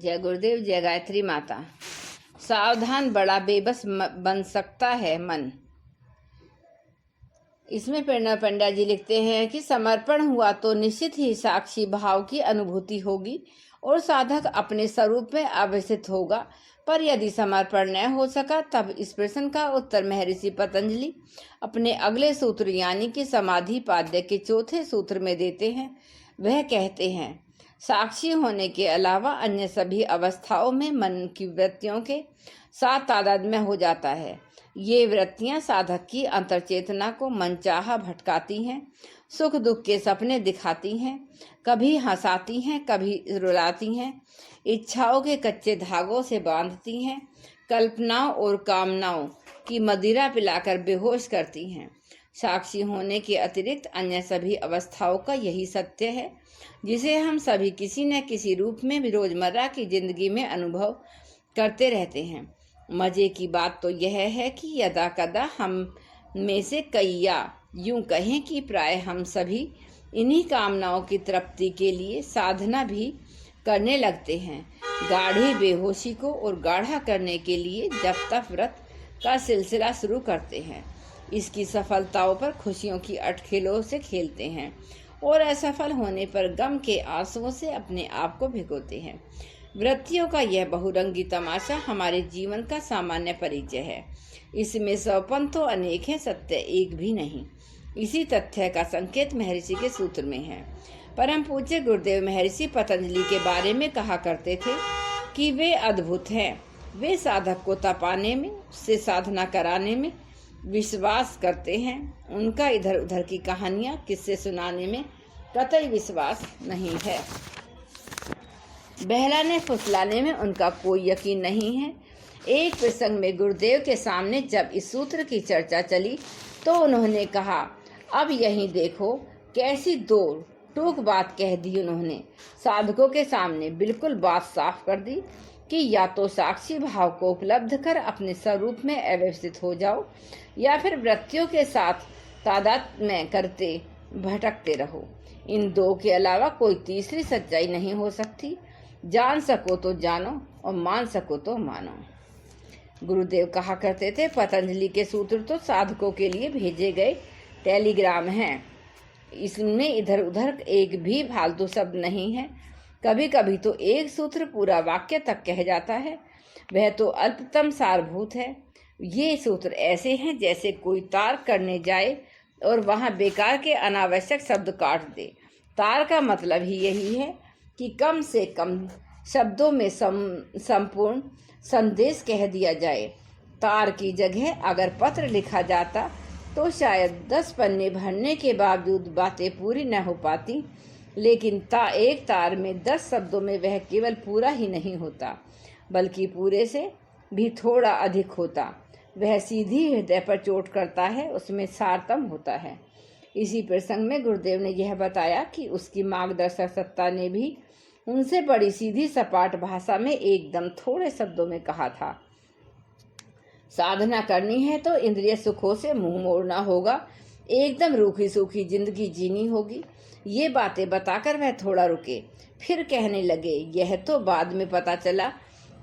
जय गुरुदेव, जय गायत्री माता। सावधान, बड़ा बेबस बन सकता है मन। इसमें प्रेरणा पंड्या जी लिखते हैं कि समर्पण हुआ तो निश्चित ही साक्षी भाव की अनुभूति होगी और साधक अपने स्वरूप में अवस्थित होगा। पर यदि समर्पण न हो सका तब इस प्रश्न का उत्तर महर्षि पतंजलि अपने अगले सूत्र यानी कि समाधि पाद्य के चौथे सूत्र में देते हैं। वह कहते हैं, साक्षी होने के अलावा अन्य सभी अवस्थाओं में मन की वृत्तियों के साथ तादात्म्य हो जाता है। ये वृत्तियां साधक की अंतर्चेतना को मनचाहा भटकाती हैं, सुख दुख के सपने दिखाती हैं, कभी हंसाती हैं, कभी रुलाती हैं, इच्छाओं के कच्चे धागों से बांधती हैं, कल्पनाओं और कामनाओं की मदिरा पिलाकर बेहोश करती हैं। साक्षी होने के अतिरिक्त अन्य सभी अवस्थाओं का यही सत्य है, जिसे हम सभी किसी न किसी रूप में रोजमर्रा की जिंदगी में अनुभव करते रहते हैं। मजे की बात तो यह है कि यदा कदा हम में से कई, या यूं कहें कि प्राय हम सभी इन्हीं कामनाओं की तृप्ति के लिए साधना भी करने लगते हैं। गाढ़ी बेहोशी को और गाढ़ा करने के लिए जप तप व्रत का सिलसिला शुरू करते हैं। इसकी सफलताओं पर खुशियों की अटखेलों से खेलते हैं और असफल होने पर गम के आंसुओं से अपने आप को भिगोते हैं। वृत्तियों का यह बहुरंगी तमाशा हमारे जीवन का सामान्य परिचय है। इसमें सौपन तो अनेक है, सत्य एक भी नहीं। इसी तथ्य का संकेत महर्षि के सूत्र में है। परम पूज्य गुरुदेव महर्षि पतंजलि के बारे में कहा करते थे कि वे अद्भुत हैं। वे साधक को तपाने में, उससे साधना कराने में विश्वास करते हैं। उनका इधर उधर की कहानियां किस्से सुनाने में कतई विश्वास नहीं है। बहलाने फुसलाने में उनका कोई यकीन नहीं है। एक प्रसंग में गुरुदेव के सामने जब इस सूत्र की चर्चा चली तो उन्होंने कहा, अब यहीं देखो, कैसी दो टूक बात कह दी उन्होंने। साधकों के सामने बिल्कुल बात साफ कर दी कि या तो साक्षी भाव को उपलब्ध कर अपने स्वरूप में अवस्थित हो जाओ, या फिर वृत्तियों के साथ तादात्म्य करते भटकते रहो। इन दो के अलावा कोई तीसरी सच्चाई नहीं हो सकती। जान सको तो जानो और मान सको तो मानो। गुरुदेव कहा करते थे, पतंजलि के सूत्र तो साधकों के लिए भेजे गए टेलीग्राम हैं। इसमें इधर उधर एक भी फालतू शब्द नहीं है। कभी कभी तो एक सूत्र पूरा वाक्य तक कह जाता है, वह तो अल्पतम सारभूत है। ये सूत्र ऐसे हैं जैसे कोई तार करने जाए और वहां बेकार के अनावश्यक शब्द काट दे। तार का मतलब ही यही है कि कम से कम शब्दों में संपूर्ण संदेश कह दिया जाए। तार की जगह अगर पत्र लिखा जाता तो शायद 10 पन्ने भरने के बावजूद बातें पूरी न हो पाती, लेकिन एक तार में 10 शब्दों में वह केवल पूरा ही नहीं होता, बल्कि पूरे से भी थोड़ा अधिक होता। वह सीधी हृदय पर चोट करता है, उसमें सारतम होता है। इसी प्रसंग में गुरुदेव ने यह बताया कि उसकी मार्गदर्शक सत्ता ने भी उनसे बड़ी सीधी सपाट भाषा में एकदम थोड़े शब्दों में कहा था, साधना करनी है तो इंद्रिय सुखों से मुंह मोड़ना होगा, एकदम रूखी सूखी जिंदगी जीनी होगी। ये बातें बताकर वह थोड़ा रुके, फिर कहने लगे, यह तो बाद में पता चला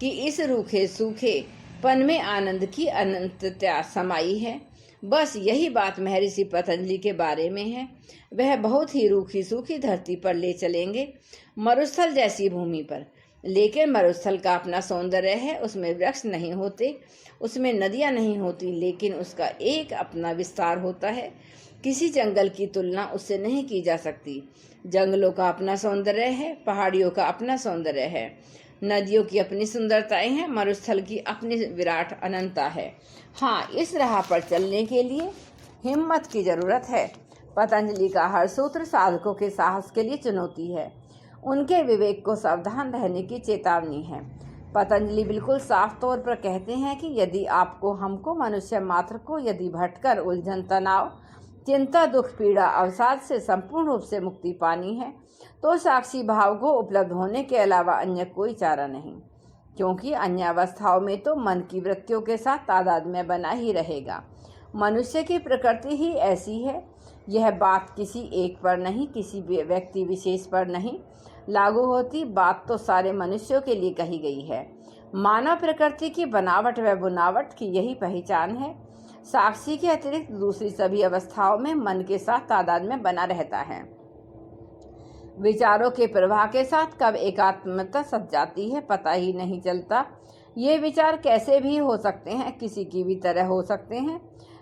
कि इस रूखे सूखे पन में आनंद की अनंतता समाई है। बस यही बात महर्षि पतंजलि के बारे में है। वह बहुत ही रूखी सूखी धरती पर ले चलेंगे, मरुस्थल जैसी भूमि पर। लेकिन मरुस्थल का अपना सौंदर्य है। उसमें वृक्ष नहीं होते, उसमें नदियां नहीं होती, लेकिन उसका एक अपना विस्तार होता है। किसी जंगल की तुलना उससे नहीं की जा सकती। जंगलों का अपना सौंदर्य है, पहाड़ियों का अपना सौंदर्य है, नदियों की अपनी सुंदरताएं हैं, मरुस्थल की अपनी विराट अनंतता है। हाँ, इस राह पर चलने के लिए हिम्मत की जरूरत है। पतंजलि का हर सूत्र साधकों के साहस के लिए चुनौती है, उनके विवेक को सावधान रहने की चेतावनी है। पतंजलि बिल्कुल साफ तौर पर कहते हैं कि यदि आपको, हमको, मनुष्य मात्र को यदि भटकर उलझन, तनाव, चिंता, दुख, पीड़ा, अवसाद से संपूर्ण रूप से मुक्ति पानी है तो साक्षी भाव को उपलब्ध होने के अलावा अन्य कोई चारा नहीं, क्योंकि अन्य अवस्थाओं में तो मन की वृत्तियों के साथ तादात्म्य बना ही रहेगा। मनुष्य की प्रकृति ही ऐसी है। यह बात किसी एक पर नहीं, किसी व्यक्ति विशेष पर नहीं, लागू होती। बात तो सारे मनुष्यों के लिए कही गई है। मानव प्रकृति की बनावट व बुनावट की यही पहचान है। साक्षी के अतिरिक्त दूसरी सभी अवस्थाओं में मन के साथ तादाद में बना रहता है। विचारों के प्रवाह के साथ कब एकात्मता सज जाती है पता ही नहीं चलता। ये विचार कैसे भी हो सकते हैं, किसी की भी तरह हो सकते हैं।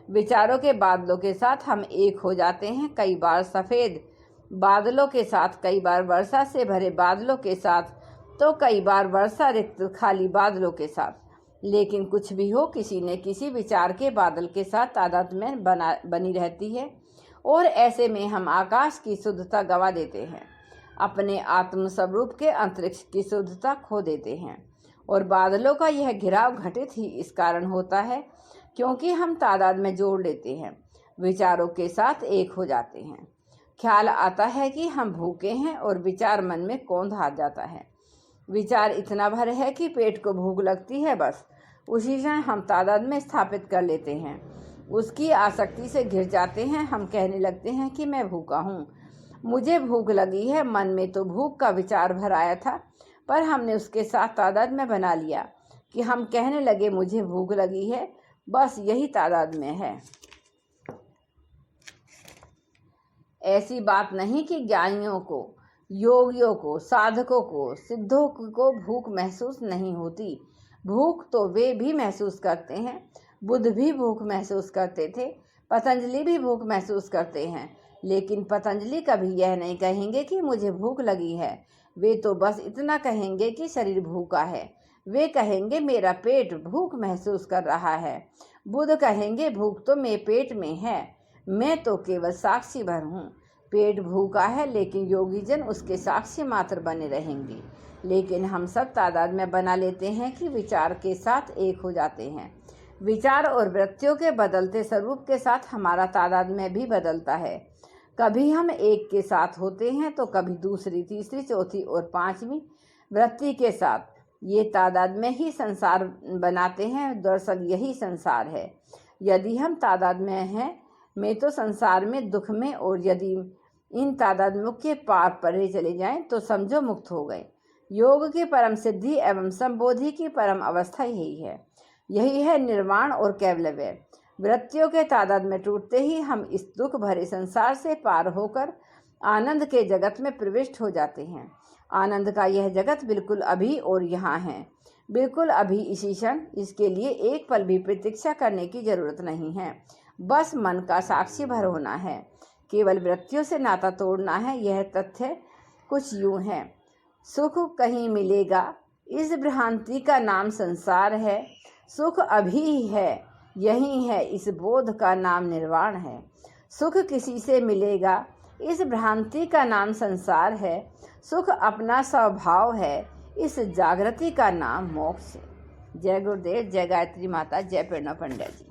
विचारों के बादलों के साथ हम एक हो जाते हैं, कई बार सफ़ेद बादलों के साथ, कई बार वर्षा से भरे बादलों के साथ, तो कई बार वर्षा रिक्त खाली बादलों के साथ। लेकिन कुछ भी हो, किसी न किसी विचार के बादल के साथ तादाद में बनी रहती है और ऐसे में हम आकाश की शुद्धता गंवा देते हैं, अपने आत्म स्वरूप के अंतरिक्ष की शुद्धता खो देते हैं। और बादलों का यह घिराव घटित ही इस कारण होता है क्योंकि हम तादाद में जोड़ लेते हैं, विचारों के साथ एक हो जाते हैं। ख्याल आता है कि हम भूखे हैं और विचार मन में कौंध आ जाता है। विचार इतना भर है कि पेट को भूख लगती है, बस उसी क्षण हम तादाद में स्थापित कर लेते हैं। उसकी आसक्ति से घिर जाते हैं। हम कहने लगते हैं कि मैं भूखा हूँ, मुझे भूख लगी है। मन में तो भूख का विचार भर आया था, पर हमने उसके साथ तादाद में बना लिया कि हम कहने लगे मुझे भूख लगी है। बस यही तादाद में है। ऐसी बात नहीं कि ज्ञानियों को, योगियों को, साधकों को, सिद्धों को भूख महसूस नहीं होती। भूख तो वे भी महसूस करते हैं। बुद्ध भी भूख महसूस करते थे, पतंजलि भी भूख महसूस करते हैं। लेकिन पतंजलि कभी यह नहीं कहेंगे कि मुझे भूख लगी है। वे तो बस इतना कहेंगे कि शरीर भूखा है। वे कहेंगे मेरा पेट भूख महसूस कर रहा है। बुद्ध कहेंगे भूख तो मेरे पेट में है, मैं तो केवल साक्षी भर हूँ। पेट भूखा है लेकिन योगी जन उसके साक्षी मात्र बने रहेंगे। लेकिन हम सब तादाद में बना लेते हैं कि विचार के साथ एक हो जाते हैं। विचार और वृत्तियों के बदलते स्वरूप के साथ हमारा तादाद में भी बदलता है। कभी हम एक के साथ होते हैं तो कभी दूसरी, तीसरी, चौथी और पांचवी वृत्ति के साथ। ये तादाद में ही संसार बनाते हैं। दरअसल यही संसार है। यदि हम तादाद में हैं तो संसार में, दुख में, और यदि इन तादाद मुख के पार परे चले जाएं तो समझो मुक्त हो गए। योग की परम सिद्धि एवं संबोधि की परम अवस्था यही है। यही है निर्वाण और कैवल्य। वृत्तियों के तादाद में टूटते ही हम इस दुख भरे संसार से पार होकर आनंद के जगत में प्रविष्ट हो जाते हैं। आनंद का यह जगत बिल्कुल अभी और यहाँ है, बिल्कुल अभी इसी क्षण। इसके लिए एक पल भी प्रतीक्षा करने की जरूरत नहीं है। बस मन का साक्षी भर होना है, केवल वृत्तियों से नाता तोड़ना है। यह तथ्य कुछ यूं है। सुख कहीं मिलेगा, इस भ्रांति का नाम संसार है। सुख अभी ही है, यही है, इस बोध का नाम निर्वाण है। सुख किसी से मिलेगा, इस भ्रांति का नाम संसार है। सुख अपना स्वभाव है, इस जागृति का नाम मोक्ष है। जय गुरुदेव, जय गायत्री माता, जय प्रणव पंडित जी।